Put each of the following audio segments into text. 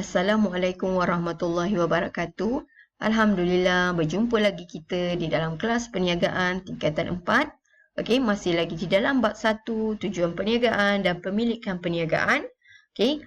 Assalamualaikum warahmatullahi wabarakatuh. Alhamdulillah, berjumpa lagi kita di dalam kelas perniagaan tingkatan 4. Okey, masih lagi di dalam bab 1, tujuan perniagaan dan pemilikan perniagaan. Okey,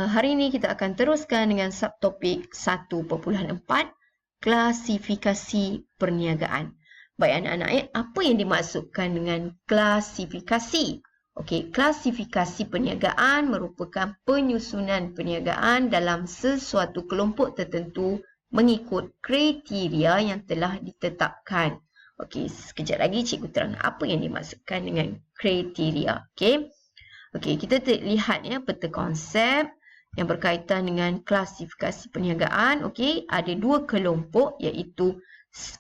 hari ini kita akan teruskan dengan subtopik 1.4, klasifikasi perniagaan. Baik anak-anak, apa yang dimaksudkan dengan klasifikasi? Okey, klasifikasi perniagaan merupakan penyusunan perniagaan dalam sesuatu kelompok tertentu mengikut kriteria yang telah ditetapkan. Okey, sekejap lagi cikgu terang apa yang dimaksudkan dengan kriteria. Okey. Okey, kita lihat ya peta konsep yang berkaitan dengan klasifikasi perniagaan. Okey, ada dua kelompok iaitu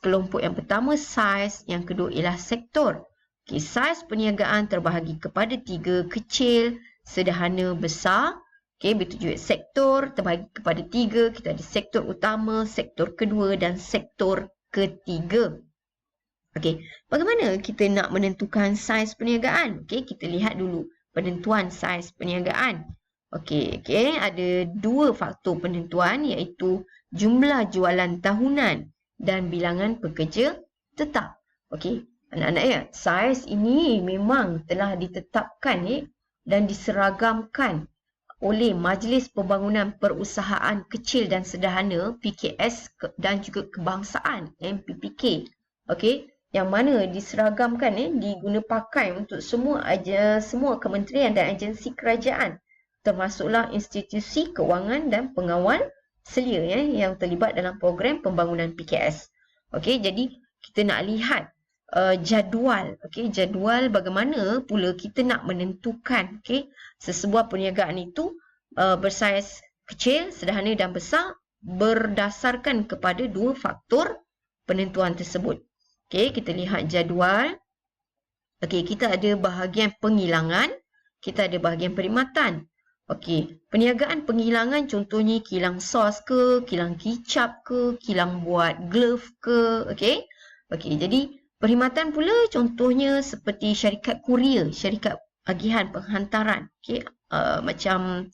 kelompok yang pertama saiz, yang kedua ialah sektor. Okay, saiz perniagaan terbahagi kepada 3, kecil, sederhana, besar. Okay, begitu juga sektor terbahagi kepada 3. Kita ada sektor utama, sektor kedua dan sektor ketiga. Okay, bagaimana kita nak menentukan saiz perniagaan? Okay, kita lihat dulu penentuan saiz perniagaan. Okay, ada dua faktor penentuan iaitu jumlah jualan tahunan dan bilangan pekerja tetap. Okay. Anak-anak ya, saiz ini memang telah ditetapkan dan diseragamkan oleh Majlis Pembangunan Perusahaan Kecil dan Sederhana PKS dan juga Kebangsaan MPPK. Okey, yang mana diseragamkan diguna pakai untuk semua kementerian dan agensi kerajaan, termasuklah institusi kewangan dan pengawal selia yang terlibat dalam program pembangunan PKS. Okey, jadi kita nak lihat jadual. Okey, jadual bagaimana pula kita nak menentukan sesebuah perniagaan itu bersaiz kecil, sederhana dan besar berdasarkan kepada dua faktor penentuan tersebut. Okey, kita lihat jadual. Okey, kita ada bahagian penghilangan, kita ada bahagian perkhidmatan. Okey, perniagaan penghilangan contohnya kilang sos ke, kilang kicap ke, kilang buat glove ke. Okey. Okey, jadi perkhidmatan pula contohnya seperti syarikat kurier, syarikat agihan penghantaran, macam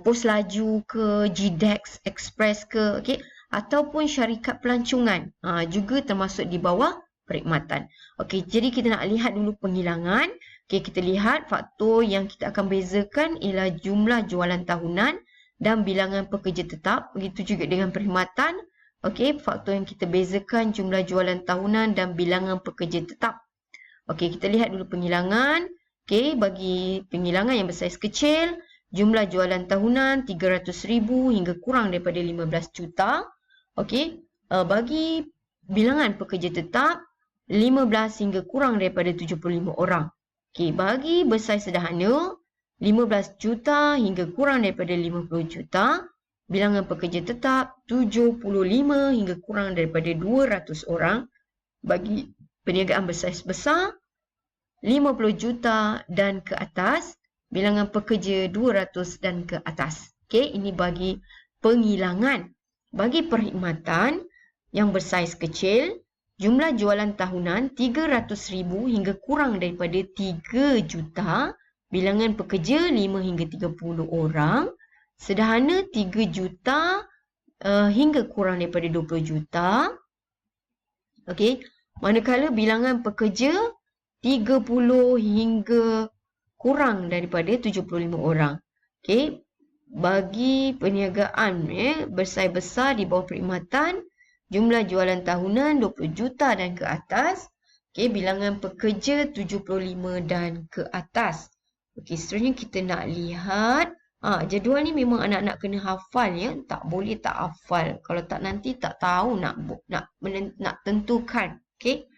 pos laju ke, GDEX Express ke, ataupun syarikat pelancongan, juga termasuk di bawah perkhidmatan. Okey, jadi kita nak lihat dulu penghilangan. Okey, kita lihat faktor yang kita akan bezakan ialah jumlah jualan tahunan dan bilangan pekerja tetap. Begitu juga dengan perkhidmatan. Okey, faktor yang kita bezakan jumlah jualan tahunan dan bilangan pekerja tetap. Okey, kita lihat dulu penghilangan. Okey, bagi penghilangan yang bersaiz kecil, jumlah jualan tahunan 300,000 hingga kurang daripada 15 juta. Okey, bagi bilangan pekerja tetap 15 hingga kurang daripada 75 orang. Okey, bagi bersaiz sederhana 15 juta hingga kurang daripada 50 juta. Bilangan pekerja tetap 75 hingga kurang daripada 200 orang. Bagi perniagaan bersaiz besar 50 juta dan ke atas. Bilangan pekerja 200 dan ke atas. Okey, ini bagi penghilangan. Bagi perkhidmatan yang bersaiz kecil, jumlah jualan tahunan 300,000 hingga kurang daripada 3 juta. Bilangan pekerja 5 hingga 30 orang. Sederhana 3 juta hingga kurang daripada 20 juta. Okey, manakala bilangan pekerja 30 hingga kurang daripada 75 orang. Okey, bagi perniagaan bersaiz besar di bawah perkhidmatan, jumlah jualan tahunan 20 juta dan ke atas. Okey, bilangan pekerja 75 dan ke atas. Okey, seterusnya kita nak lihat jadual ni memang anak-anak kena hafal ya. Tak boleh tak hafal. Kalau tak nanti tak tahu nak tentukan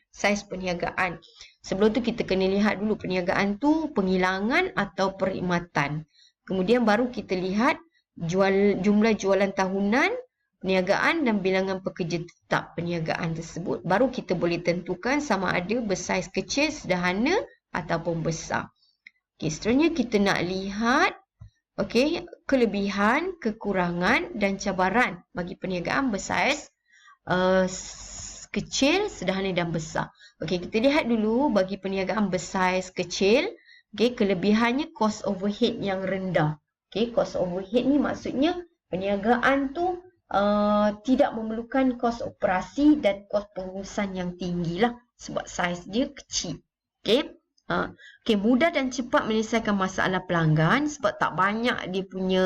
saiz perniagaan. Sebelum tu kita kena lihat dulu perniagaan tu penghilangan atau perkhidmatan. Kemudian baru kita lihat jumlah jualan tahunan perniagaan dan bilangan pekerja tetap perniagaan tersebut. Baru kita boleh tentukan sama ada bersaiz kecil, sederhana ataupun besar. Okey, seterusnya kita nak lihat kelebihan, kekurangan dan cabaran bagi perniagaan bersaiz kecil, sederhana dan besar. Okey, kita lihat dulu bagi perniagaan bersaiz kecil, kelebihannya cost overhead yang rendah. Cost overhead ni maksudnya Perniagaan tu tidak memerlukan kos operasi dan kos pengurusan yang tinggi lah sebab saiz dia kecil. Okey. Okey, mudah dan cepat menyelesaikan masalah pelanggan sebab tak banyak dia punya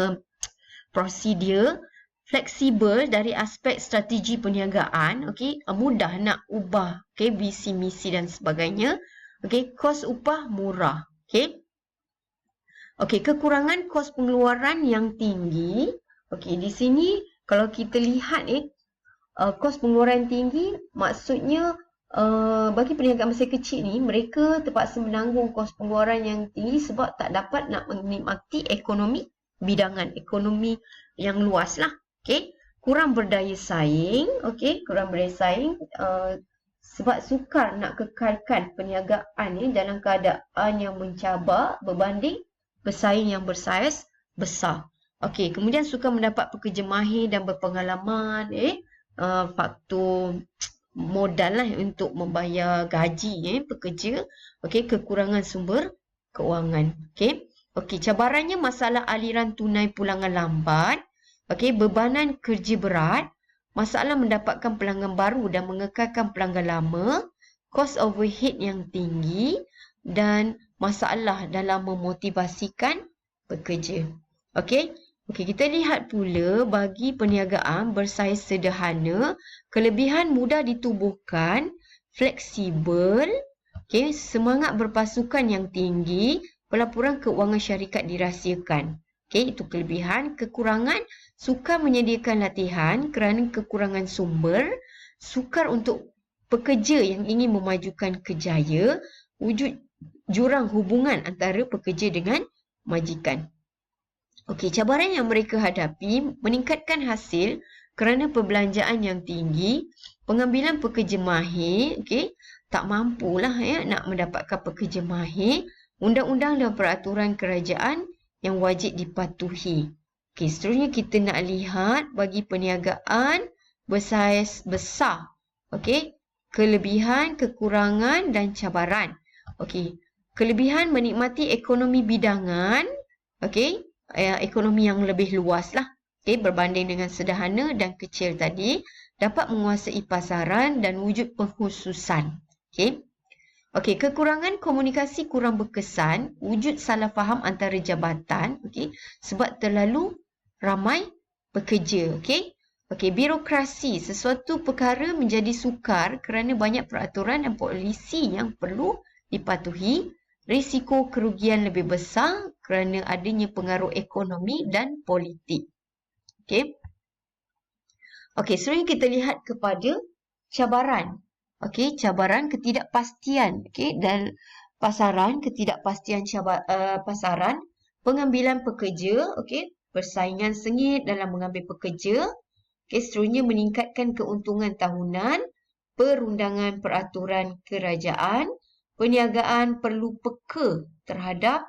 prosedur, fleksibel dari aspek strategi perniagaan, okey, mudah nak ubah, okey, visi misi dan sebagainya. Okey, kos upah murah, okey. Okey, kekurangan kos pengeluaran yang tinggi. Okey, di sini kalau kita lihat kos pengeluaran tinggi maksudnya bagi perniagaan masa kecil ni mereka terpaksa menanggung kos pengeluaran yang tinggi sebab tak dapat nak menikmati ekonomi bidangan, ekonomi yang luas lah. Okey, kurang berdaya saing, okey, kurang berdaya saing sebab sukar nak kekalkan perniagaan ni dalam keadaan yang mencabar berbanding bersaing yang bersaiz besar. Okey, kemudian sukar mendapat pekerja mahir dan berpengalaman, faktor modal lah untuk membayar gaji pekerja. Okey, kekurangan sumber keuangan. Okey. Okey, cabarannya masalah aliran tunai pulangan lambat. Okey, bebanan kerja berat, masalah mendapatkan pelanggan baru dan mengekalkan pelanggan lama, kos overhead yang tinggi dan masalah dalam memotivasikan pekerja. Okey. Okey, kita lihat pula bagi perniagaan bersaiz sederhana, kelebihan mudah ditubuhkan, fleksibel, okey, semangat berpasukan yang tinggi, pelaporan keuangan syarikat dirahsiakan. Okey, itu kelebihan. Kekurangan, sukar menyediakan latihan kerana kekurangan sumber, sukar untuk pekerja yang ingin memajukan kerjaya, wujud jurang hubungan antara pekerja dengan majikan. Okey, cabaran yang mereka hadapi meningkatkan hasil kerana perbelanjaan yang tinggi, pengambilan pekerja mahir, okey, tak mampulah nak mendapatkan pekerja mahir, undang-undang dan peraturan kerajaan yang wajib dipatuhi. Okey, seterusnya kita nak lihat bagi perniagaan bersaiz besar. Okey, kelebihan, kekurangan dan cabaran. Okey, kelebihan menikmati ekonomi bidangan, okey, ekonomi yang lebih luas lah. Okay, berbanding dengan sederhana dan kecil tadi, dapat menguasai pasaran dan wujud pengkhususan. Okay. Okey, kekurangan komunikasi kurang berkesan, wujud salah faham antara jabatan, okey, sebab terlalu ramai pekerja, okey. Okey, birokrasi, sesuatu perkara menjadi sukar kerana banyak peraturan dan polisi yang perlu dipatuhi. Risiko kerugian lebih besar kerana adanya pengaruh ekonomi dan politik. Okey. Okey, seterusnya kita lihat kepada cabaran. Okey, cabaran ketidakpastian, okey, dan pasaran, ketidakpastian pasaran, pengambilan pekerja, okey, persaingan sengit dalam mengambil pekerja. Okey, seterusnya meningkatkan keuntungan tahunan, perundangan peraturan kerajaan, perniagaan perlu peka terhadap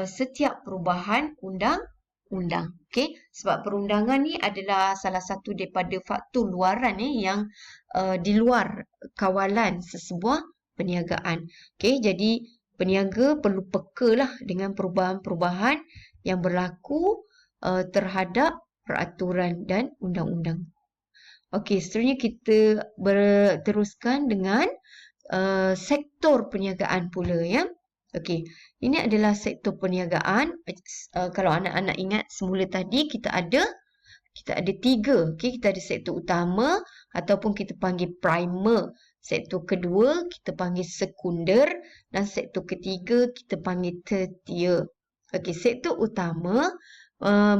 setiap perubahan undang-undang. Okey, sebab perundangan ni adalah salah satu daripada faktor luaran yang di luar kawalan sesebuah perniagaan. Okey, jadi peniaga perlu peka lah dengan perubahan-perubahan yang berlaku terhadap peraturan dan undang-undang. Okey, seterusnya kita berteruskan dengan sektor perniagaan pula ya. Okey, ini adalah sektor perniagaan. Kalau anak-anak ingat semula tadi kita ada 3. Okey, kita ada sektor utama ataupun kita panggil primer. Sektor kedua kita panggil sekunder dan sektor ketiga kita panggil tertier. Okey, sektor utama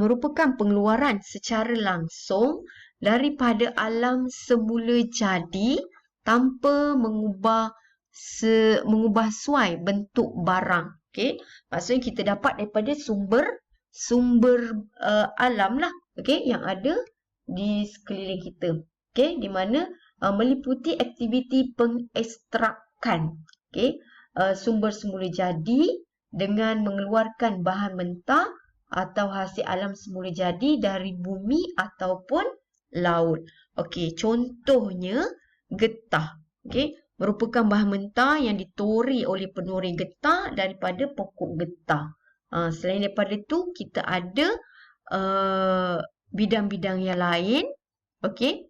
merupakan pengeluaran secara langsung daripada alam semula jadi tanpa mengubah suai bentuk barang. Okey, maksudnya kita dapat daripada sumber alam lah, okey, yang ada di sekeliling kita. Okey, di mana meliputi aktiviti pengekstrakan, okey, sumber semula jadi dengan mengeluarkan bahan mentah atau hasil alam semula jadi dari bumi ataupun laut. Okey, contohnya getah. Okey, merupakan bahan mentah yang ditori oleh penori getah daripada pokok getah. Selain daripada itu, kita ada bidang-bidang yang lain. Okey.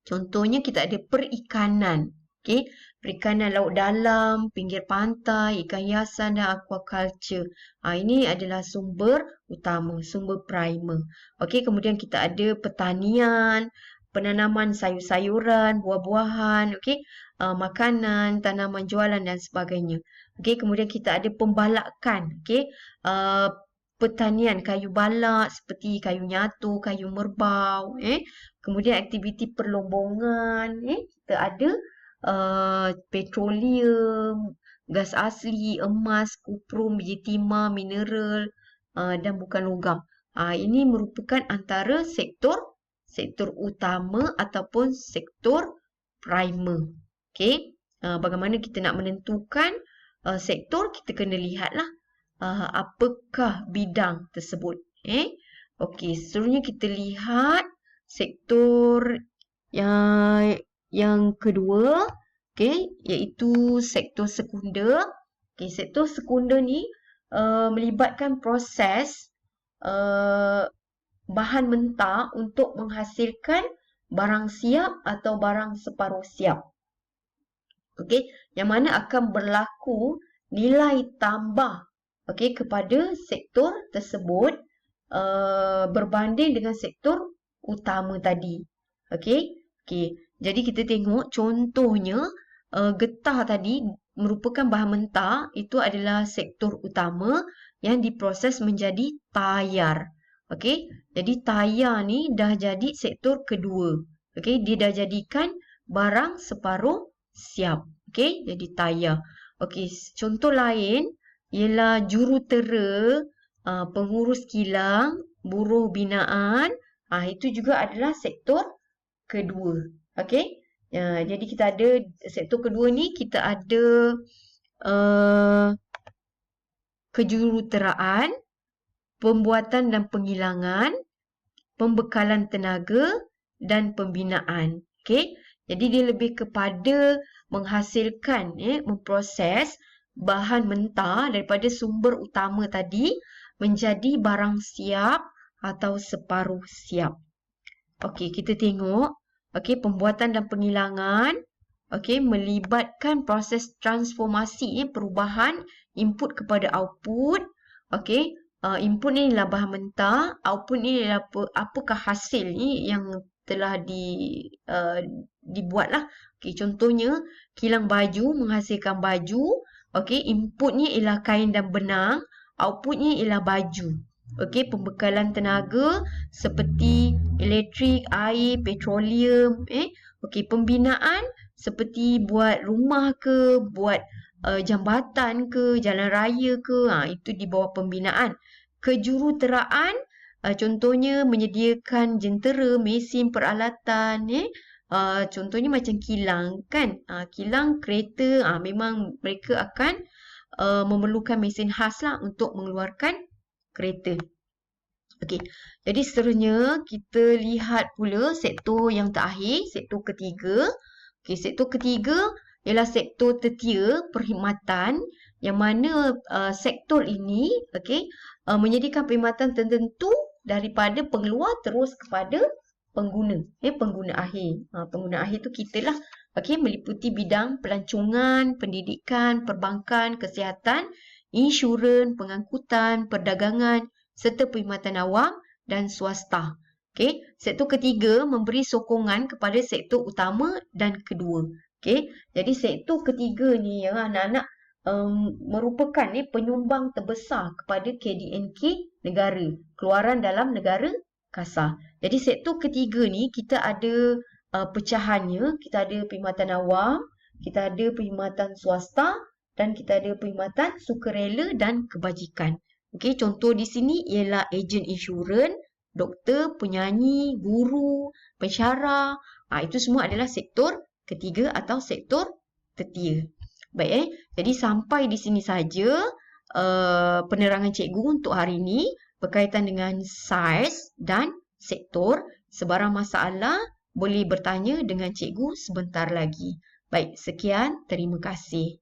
Contohnya kita ada perikanan. Okey, perikanan laut dalam, pinggir pantai, ikan hiasan dan aquaculture. Ini adalah sumber utama, sumber primer. Okey, kemudian kita ada pertanian, penanaman sayur-sayuran, buah-buahan, okey, makanan, tanaman jualan dan sebagainya. Okey, kemudian kita ada pembalakan, okey, pertanian kayu balak seperti kayu nyatu, kayu merbau, kemudian aktiviti perlombongan, kita ada petroleum, gas asli, emas, kuprum, biji timah, mineral dan bukan logam. Ini merupakan antara sektor utama ataupun sektor primer. Okey, bagaimana kita nak menentukan sektor, kita kena lihatlah apakah bidang tersebut. Okey, seterusnya kita lihat sektor yang kedua, okey, iaitu sektor sekunder. Okey, sektor sekunder ni melibatkan proses bahan mentah untuk menghasilkan barang siap atau barang separuh siap. Okey, yang mana akan berlaku nilai tambah, okey, kepada sektor tersebut berbanding dengan sektor utama tadi. Okey. Okey. Jadi kita tengok contohnya getah tadi merupakan bahan mentah, itu adalah sektor utama yang diproses menjadi tayar. Okey. Jadi tayar ni dah jadi sektor kedua. Okey, dia dah jadikan barang separuh siap. Okey, jadi tayar. Okey, contoh lain ialah jurutera, pengurus kilang, buruh binaan. Itu juga adalah sektor kedua. Okey. Jadi kita ada sektor kedua ni, kita ada kejuruteraan, pembuatan dan penghilangan, pembekalan tenaga dan pembinaan. Okey. Jadi dia lebih kepada menghasilkan, memproses bahan mentah daripada sumber utama tadi menjadi barang siap atau separuh siap. Okey, kita tengok. Okey, pembuatan dan penghilangan. Okey, melibatkan proses transformasi, perubahan input kepada output. Okey, input ni adalah bahan mentah, output ni adalah apakah hasil ni yang telah dibuatlah. Okey, contohnya kilang baju menghasilkan baju. Okey, inputnya ialah kain dan benang, outputnya ialah baju. Okey, pembekalan tenaga seperti elektrik, air, petroleum. Okey, pembinaan seperti buat rumah ke, buat jambatan ke, jalan raya ke, itu di bawah pembinaan. Kejuruteraan, contohnya menyediakan jentera, mesin, peralatan. Contohnya macam kilang kan. Kilang, kereta, memang mereka akan memerlukan mesin khas lah untuk mengeluarkan kereta. Okey, jadi seterusnya kita lihat pula sektor yang terakhir, sektor ketiga. Okey, sektor ketiga ialah sektor tertia, perkhidmatan, yang mana sektor ini menyediakan perkhidmatan tertentu daripada pengeluar terus kepada pengguna. Pengguna akhir. Pengguna akhir tu kita lah. Okey, meliputi bidang pelancongan, pendidikan, perbankan, kesihatan, insurans, pengangkutan, perdagangan serta perkhidmatan awam dan swasta. Okey, sektor ketiga memberi sokongan kepada sektor utama dan kedua. Okey, jadi sektor ketiga ni anak-anak merupakan penyumbang terbesar kepada KDNK negara, keluaran dalam negara kasar. Jadi sektor ketiga ni kita ada pecahannya, kita ada perkhidmatan awam, kita ada perkhidmatan swasta dan kita ada perkhidmatan sukarela dan kebajikan. Okey, contoh di sini ialah ejen insurans, doktor, penyanyi, guru, pensyarah. Itu semua adalah sektor ketiga atau sektor tertia. Baik, jadi sampai di sini saja penerangan cikgu untuk hari ini berkaitan dengan saiz dan sektor. Sebarang masalah boleh bertanya dengan cikgu sebentar lagi. Baik, sekian. Terima kasih.